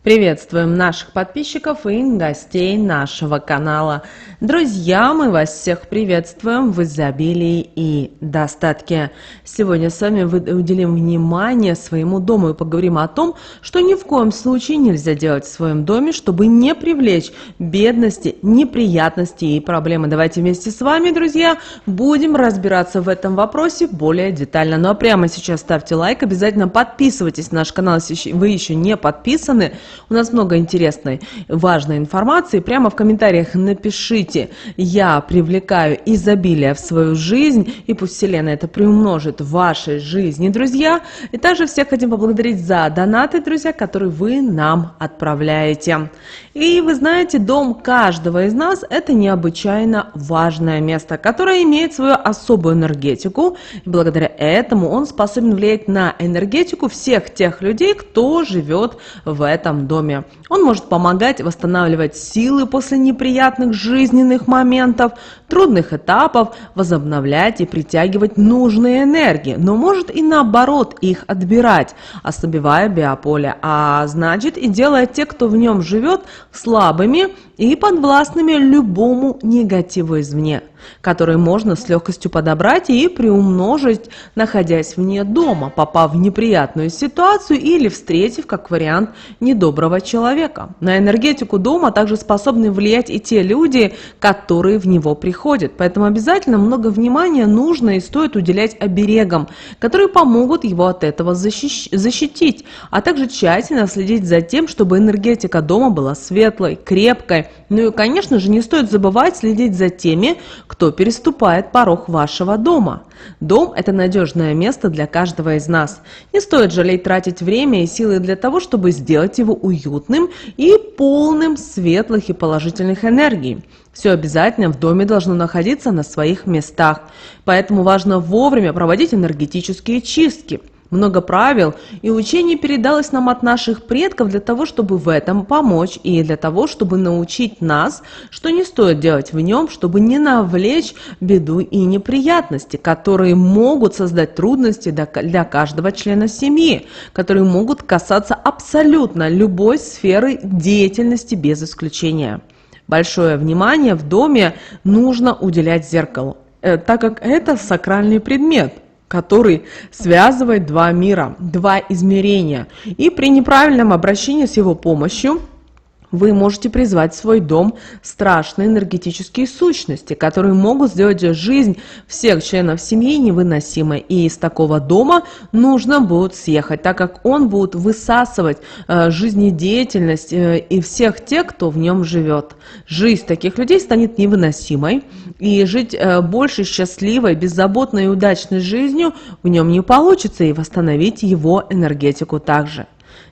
Приветствуем наших подписчиков и гостей нашего канала. Друзья, мы вас всех приветствуем в изобилии и достатке. Сегодня с вами уделим внимание своему дому и поговорим о том, что ни в коем случае нельзя делать в своем доме, чтобы не привлечь бедности, неприятности и проблемы. Давайте вместе с вами, друзья, будем разбираться в этом вопросе более детально. Ну а прямо сейчас ставьте лайк, обязательно подписывайтесь на наш канал, если вы еще не подписаны. У нас много интересной, важной информации. Прямо в комментариях напишите: «Я привлекаю изобилие в свою жизнь», и пусть Вселенная это приумножит в вашей жизни, друзья. И также всех хотим поблагодарить за донаты, друзья, которые вы нам отправляете. И вы знаете, дом каждого из нас – это необычайно важное место, которое имеет свою особую энергетику. И благодаря этому он способен влиять на энергетику всех тех людей, кто живет в этом доме. Он может помогать восстанавливать силы после неприятных жизненных моментов, трудных этапов, возобновлять и притягивать нужные энергии, но может и наоборот их отбирать, ослабевая биополе, а значит и делая тех, кто в нем живет, слабыми и подвластными любому негативу извне, который можно с легкостью подобрать и приумножить, находясь вне дома, попав в неприятную ситуацию или встретив, как вариант, недоброго человека. На энергетику дома также способны влиять и те люди, которые в него приходят. Поэтому обязательно много внимания нужно и стоит уделять оберегам, которые помогут его от этого защитить, а также тщательно следить за тем, чтобы энергетика дома была светлой, крепкой. Ну и, конечно же, не стоит забывать следить за теми, кто переступает порог вашего дома. Дом – это надежное место для каждого из нас. Не стоит жалеть тратить время и силы для того, чтобы сделать его уютным и полным светлых и положительных энергий. Все обязательно в доме должно находиться на своих местах. Поэтому важно вовремя проводить энергетические чистки. Много правил и учений передалось нам от наших предков для того, чтобы в этом помочь и для того, чтобы научить нас, что не стоит делать в нем, чтобы не навлечь беду и неприятности, которые могут создать трудности для каждого члена семьи, которые могут касаться абсолютно любой сферы деятельности без исключения. Большое внимание в доме нужно уделять зеркалу, так как это сакральный предмет, который связывает два мира, два измерения. И при неправильном обращении с его помощью вы можете призвать в свой дом страшные энергетические сущности, которые могут сделать жизнь всех членов семьи невыносимой. И из такого дома нужно будет съехать, так как он будет высасывать жизнедеятельность и всех тех, кто в нем живет. Жизнь таких людей станет невыносимой, и жить больше счастливой, беззаботной и удачной жизнью в нем не получится, и восстановить его энергетику также.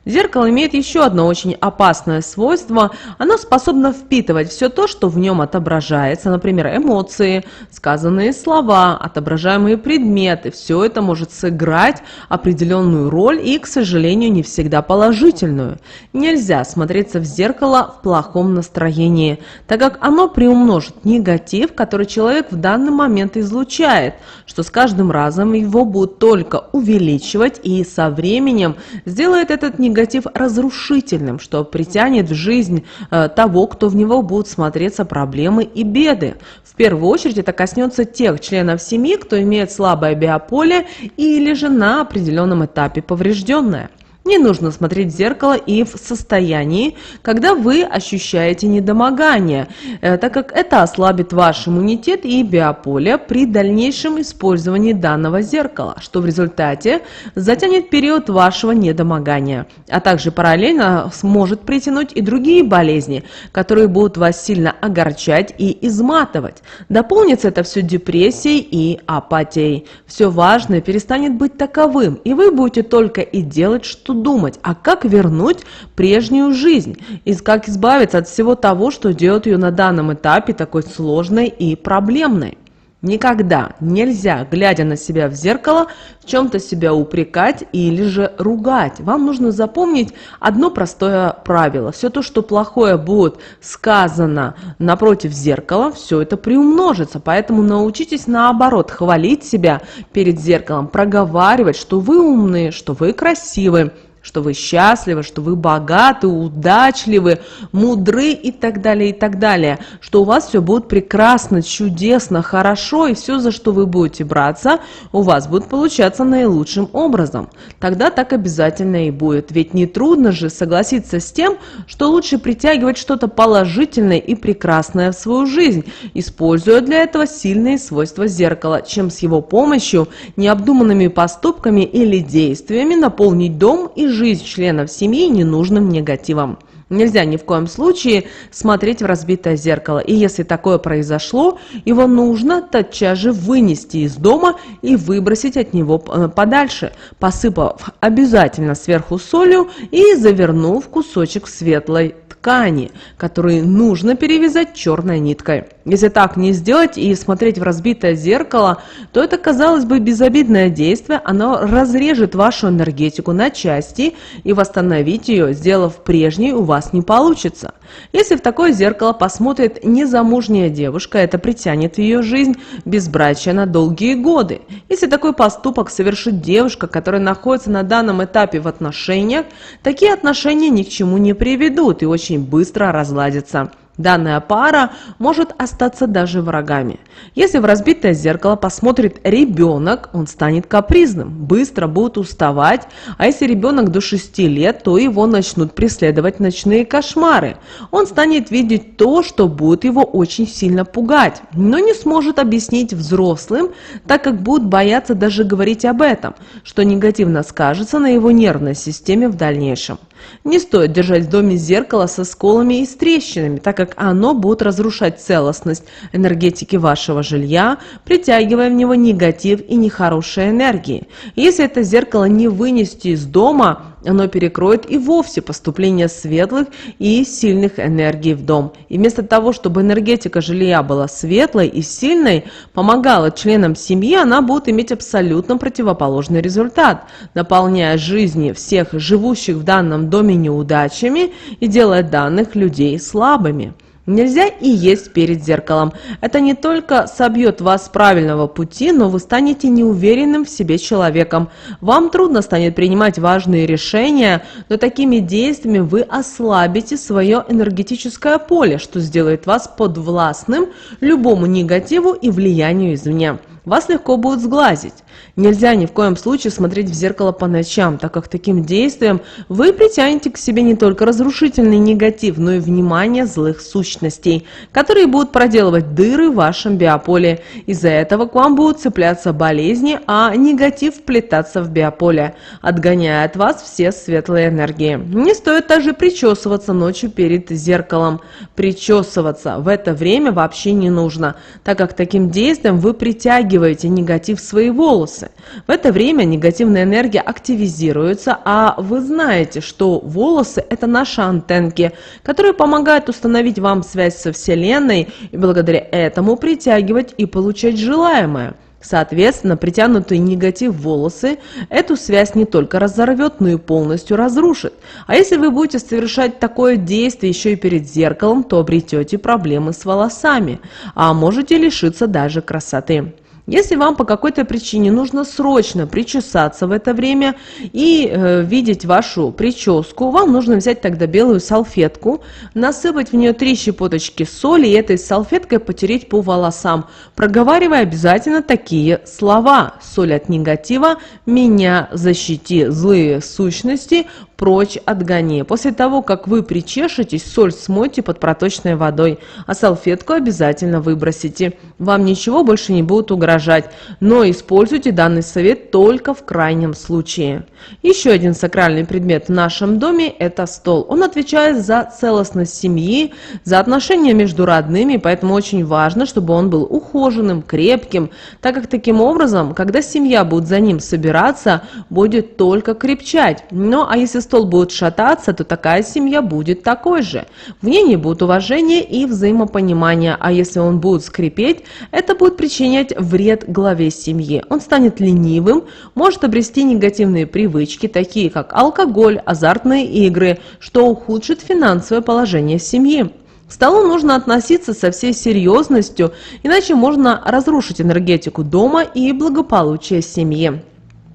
Зеркало имеет еще одно очень опасное свойство. Оно способно впитывать все то, что в нем отображается, например, эмоции, сказанные слова, отображаемые предметы. Все это может сыграть определенную роль и, к сожалению, не всегда положительную. Нельзя смотреться в зеркало в плохом настроении, так как оно приумножит негатив, который человек в данный момент излучает, что с каждым разом его будет только увеличивать и со временем сделает этот негатив разрушительным, что притянет в жизнь того, кто в него будет смотреться проблемы и беды. В первую очередь это коснется тех членов семьи, кто имеет слабое биополе или же на определенном этапе поврежденное. Не нужно смотреть в зеркало и в состоянии, когда вы ощущаете недомогание, так как это ослабит ваш иммунитет и биополе при дальнейшем использовании данного зеркала, что в результате затянет период вашего недомогания, а также параллельно сможет притянуть и другие болезни, которые будут вас сильно огорчать и изматывать. Дополнится это все депрессией и апатией. Все важное перестанет быть таковым, и вы будете только и делать, что думать, а как вернуть прежнюю жизнь, и как избавиться от всего того, что делает ее на данном этапе такой сложной и проблемной. Никогда нельзя, глядя на себя в зеркало, в чем-то себя упрекать или же ругать. Вам нужно запомнить одно простое правило. Все то, что плохое будет сказано напротив зеркала, все это приумножится. Поэтому научитесь наоборот хвалить себя перед зеркалом, проговаривать, что вы умные, что вы красивы, что вы счастливы, что вы богаты, удачливы, мудры и так далее, что у вас все будет прекрасно, чудесно, хорошо, и все, за что вы будете браться, у вас будет получаться наилучшим образом. Тогда так обязательно и будет, ведь нетрудно же согласиться с тем, что лучше притягивать что-то положительное и прекрасное в свою жизнь, используя для этого сильные свойства зеркала, чем с его помощью, необдуманными поступками или действиями наполнить дом и жизнь членов семьи ненужным негативом. Нельзя ни в коем случае смотреть в разбитое зеркало, и если такое произошло, его нужно тотчас же вынести из дома и выбросить от него подальше, посыпав обязательно сверху солью и завернув кусочек светлой ткани, который нужно перевязать черной ниткой. Если так не сделать и смотреть в разбитое зеркало, то это, казалось бы, безобидное действие, оно разрежет вашу энергетику на части, и восстановить ее, сделав прежней, у вас не получится. Если в такое зеркало посмотрит незамужняя девушка, это притянет в ее жизнь безбрачие на долгие годы. Если такой поступок совершит девушка, которая находится на данном этапе в отношениях, такие отношения ни к чему не приведут и очень быстро разладятся. Данная пара может остаться даже врагами. Если в разбитое зеркало посмотрит ребенок, он станет капризным, быстро будет уставать, а если ребенок до 6 лет, то его начнут преследовать ночные кошмары. Он станет видеть то, что будет его очень сильно пугать, но не сможет объяснить взрослым, так как будет бояться даже говорить об этом, что негативно скажется на его нервной системе в дальнейшем. Не стоит держать в доме зеркало со сколами и с трещинами, так как оно будет разрушать целостность энергетики вашего жилья, притягивая в него негатив и нехорошие энергии. Если это зеркало не вынести из дома, оно перекроет и вовсе поступление светлых и сильных энергий в дом. И вместо того, чтобы энергетика жилья была светлой и сильной, помогала членам семьи, она будет иметь абсолютно противоположный результат, наполняя жизни всех живущих в данном доме неудачами и делая данных людей слабыми. Нельзя и есть перед зеркалом. Это не только собьет вас с правильного пути, но вы станете неуверенным в себе человеком. Вам трудно станет принимать важные решения, но такими действиями вы ослабите свое энергетическое поле, что сделает вас подвластным любому негативу и влиянию извне. Вас легко будет сглазить. Нельзя ни в коем случае смотреть в зеркало по ночам, так как таким действием вы притянете к себе не только разрушительный негатив, но и внимание злых сущностей, которые будут проделывать дыры в вашем биополе. Из-за этого к вам будут цепляться болезни, а негатив вплетаться в биополе, отгоняя от вас все светлые энергии. Не стоит также причесываться ночью перед зеркалом. Причесываться в это время вообще не нужно, так как таким действием вы притягиваете негатив в свои волосы. В это время негативная энергия активизируется, а вы знаете, что волосы – это наши антенки, которые помогают установить вам связь со Вселенной и благодаря этому притягивать и получать желаемое. Соответственно, притянутые негатив волосы эту связь не только разорвет, но и полностью разрушит. А если вы будете совершать такое действие еще и перед зеркалом, то обретете проблемы с волосами, а можете лишиться даже красоты. Если вам по какой-то причине нужно срочно причесаться в это время и видеть вашу прическу, вам нужно взять тогда белую салфетку, насыпать в нее 3 щепоточки соли и этой салфеткой потереть по волосам, проговаривая обязательно такие слова: «Соль от негатива, меня защити, злые сущности прочь отгони». После того, как вы причешетесь, соль смойте под проточной водой, а салфетку обязательно выбросите. Вам ничего больше не будет угрожать, но используйте данный совет только в крайнем случае. Еще один сакральный предмет в нашем доме – это стол. Он отвечает за целостность семьи, за отношения между родными, поэтому очень важно, чтобы он был ухоженным, крепким, так как таким образом, когда семья будет за ним собираться, будет только крепчать. Ну а если стол будет шататься, то такая семья будет такой же. В ней не будет уважения и взаимопонимания, а если он будет скрипеть, это будет причинять вред главе семьи. Он станет ленивым, может обрести негативные привычки, такие как алкоголь, азартные игры, что ухудшит финансовое положение семьи. К столу нужно относиться со всей серьезностью, иначе можно разрушить энергетику дома и благополучие семьи.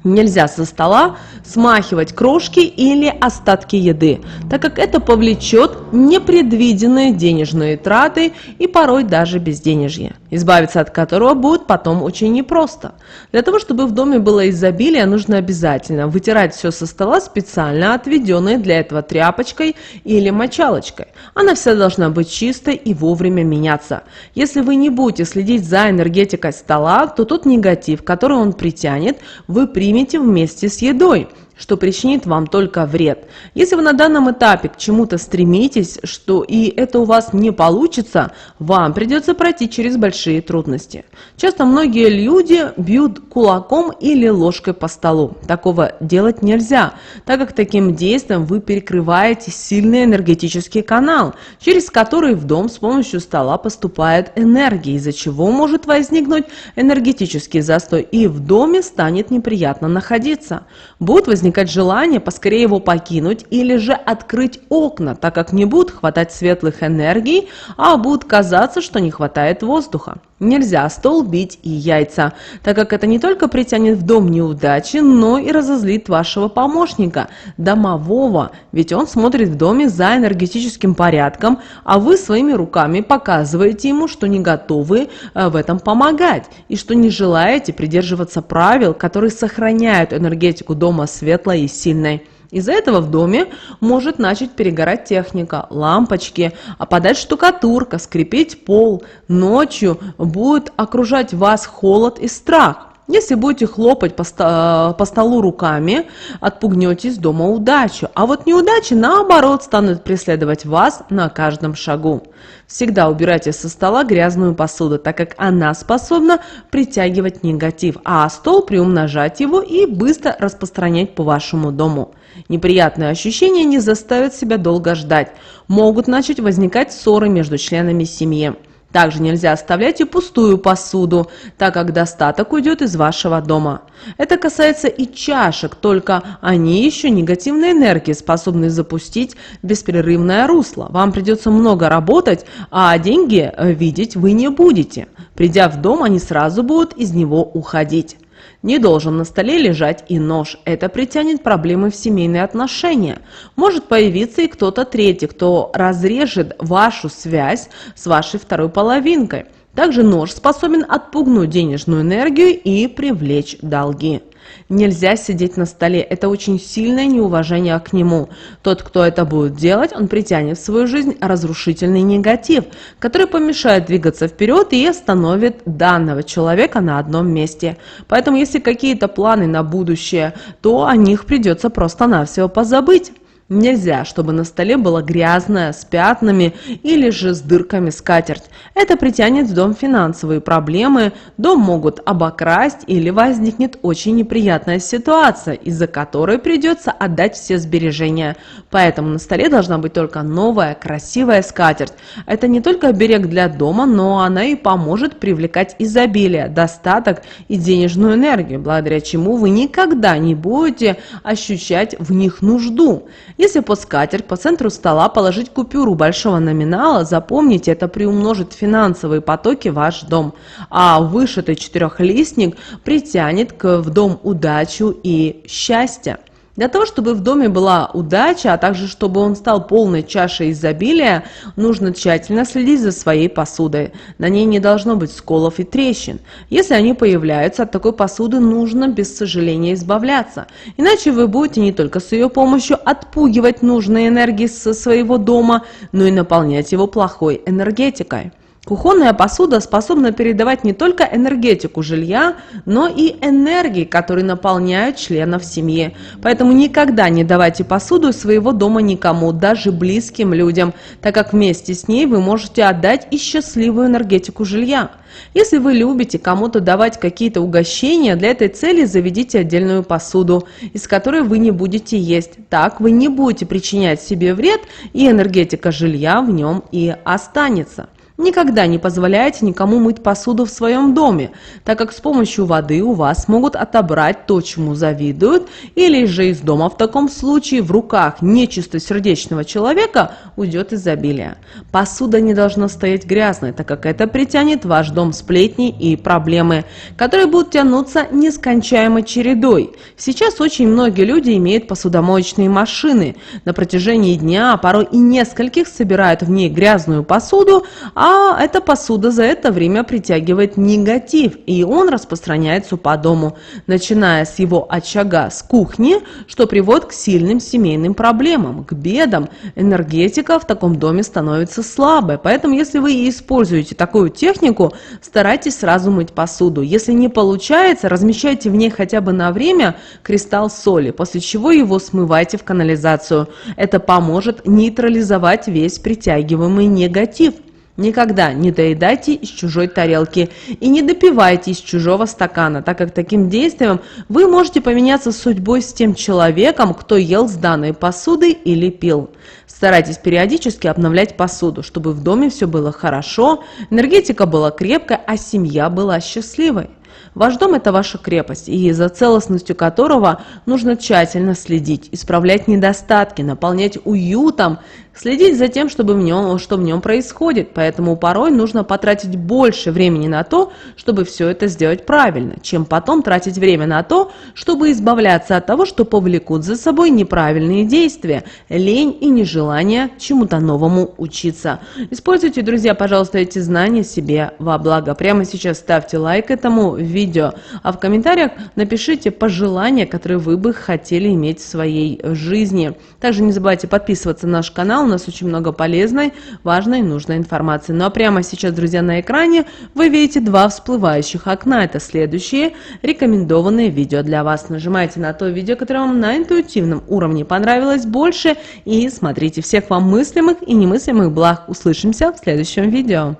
Нельзя со стола смахивать крошки или остатки еды, так как это повлечет непредвиденные денежные траты и порой даже безденежье, избавиться от которого будет потом очень непросто. Для того, чтобы в доме было изобилие, нужно обязательно вытирать все со стола специально отведенной для этого тряпочкой или мочалочкой. Она вся должна быть чистой и вовремя меняться. Если вы не будете следить за энергетикой стола, то тот негатив, который он притянет, вы примете вместе с едой, что причинит вам только вред. Если вы на данном этапе к чему-то стремитесь, и это у вас не получится, вам придется пройти через большие трудности. Часто многие люди бьют кулаком или ложкой по столу. Такого делать нельзя, так как таким действием вы перекрываете сильный энергетический канал, через который в дом с помощью стола поступает энергия, из-за чего может возникнуть энергетический застой, и в доме станет неприятно находиться. Будут возникать желание поскорее его покинуть или же открыть окна, так как не будет хватать светлых энергий, а будет казаться, что не хватает воздуха. Нельзя стол бить и яйца, так как это не только притянет в дом неудачи, но и разозлит вашего помощника, домового, ведь он смотрит в доме за энергетическим порядком, а вы своими руками показываете ему, что не готовы в этом помогать и что не желаете придерживаться правил, которые сохраняют энергетику дома светлой и сильной. Из-за этого в доме может начать перегорать техника, лампочки, опадать штукатурка, скрипеть пол. Ночью будет окружать вас холод и страх. Если будете хлопать по столу руками, отпугнете из дома удачу, а вот неудачи, наоборот, станут преследовать вас на каждом шагу. Всегда убирайте со стола грязную посуду, так как она способна притягивать негатив, а стол приумножать его и быстро распространять по вашему дому. Неприятные ощущения не заставят себя долго ждать, могут начать возникать ссоры между членами семьи. Также нельзя оставлять и пустую посуду, так как достаток уйдет из вашего дома. Это касается и чашек, только они еще негативной энергии способны запустить в беспрерывное русло. Вам придется много работать, а деньги видеть вы не будете. Придя в дом, они сразу будут из него уходить. Не должен на столе лежать и нож. Это притянет проблемы в семейные отношения. Может появиться и кто-то третий, кто разрежет вашу связь с вашей второй половинкой. Также нож способен отпугнуть денежную энергию и привлечь долги. Нельзя сидеть на столе, это очень сильное неуважение к нему. Тот, кто это будет делать, он притянет в свою жизнь разрушительный негатив, который помешает двигаться вперед и остановит данного человека на одном месте. Поэтому, если какие-то планы на будущее, то о них придется просто-навсего позабыть. Нельзя, чтобы на столе было грязное, с пятнами или же с дырками скатерть. Это притянет в дом финансовые проблемы, дом могут обокрасть или возникнет очень неприятная ситуация, из-за которой придется отдать все сбережения. Поэтому на столе должна быть только новая, красивая скатерть. Это не только оберег для дома, но она и поможет привлекать изобилие, достаток и денежную энергию, благодаря чему вы никогда не будете ощущать в них нужду. Если под скатерть по центру стола положить купюру большого номинала, запомните, это приумножит финансовые потоки в ваш дом, а вышитый четырехлистник притянет в дом удачу и счастье. Для того, чтобы в доме была удача, а также чтобы он стал полной чашей изобилия, нужно тщательно следить за своей посудой. На ней не должно быть сколов и трещин. Если они появляются, от такой посуды нужно без сожаления избавляться. Иначе вы будете не только с ее помощью отпугивать нужные энергии со своего дома, но и наполнять его плохой энергетикой. Кухонная посуда способна передавать не только энергетику жилья, но и энергии, которые наполняют членов семьи. Поэтому никогда не давайте посуду из своего дома никому, даже близким людям, так как вместе с ней вы можете отдать и счастливую энергетику жилья. Если вы любите кому-то давать какие-то угощения, для этой цели заведите отдельную посуду, из которой вы не будете есть. Так вы не будете причинять себе вред, и энергетика жилья в нем и останется. Никогда не позволяйте никому мыть посуду в своем доме, так как с помощью воды у вас могут отобрать то, чему завидуют, или же из дома в таком случае в руках нечистосердечного человека уйдет изобилие. Посуда не должна стоять грязной, так как это притянет в ваш дом сплетни и проблемы, которые будут тянуться нескончаемой чередой. Сейчас очень многие люди имеют посудомоечные машины. На протяжении дня, а порой и нескольких, собирают в ней грязную посуду, а эта посуда за это время притягивает негатив, и он распространяется по дому, начиная с его очага, с кухни, что приводит к сильным семейным проблемам, к бедам. Энергетика в таком доме становится слабой, поэтому если вы используете такую технику, старайтесь сразу мыть посуду. Если не получается, размещайте в ней хотя бы на время кристалл соли, после чего его смывайте в канализацию. Это поможет нейтрализовать весь притягиваемый негатив. Никогда не доедайте из чужой тарелки и не допивайте из чужого стакана, так как таким действием вы можете поменяться судьбой с тем человеком, кто ел с данной посудой или пил. Старайтесь периодически обновлять посуду, чтобы в доме все было хорошо, энергетика была крепкой, а семья была счастливой. Ваш дом – это ваша крепость, и за целостностью которого нужно тщательно следить, исправлять недостатки, наполнять уютом, следить за тем, что в нем происходит. Поэтому порой нужно потратить больше времени на то, чтобы все это сделать правильно, чем потом тратить время на то, чтобы избавляться от того, что повлекут за собой неправильные действия, лень и нежелание чему-то новому учиться. Используйте, друзья, пожалуйста, эти знания себе во благо. Прямо сейчас ставьте лайк этому видео, а в комментариях напишите пожелания, которые вы бы хотели иметь в своей жизни. Также не забывайте подписываться на наш канал, у нас очень много полезной, важной и нужной информации. Ну а прямо сейчас, друзья, на экране вы видите два всплывающих окна. Это следующие рекомендованные видео для вас. Нажимайте на то видео, которое вам на интуитивном уровне понравилось больше, и смотрите. Всех вам мыслимых и немыслимых благ. Услышимся в следующем видео.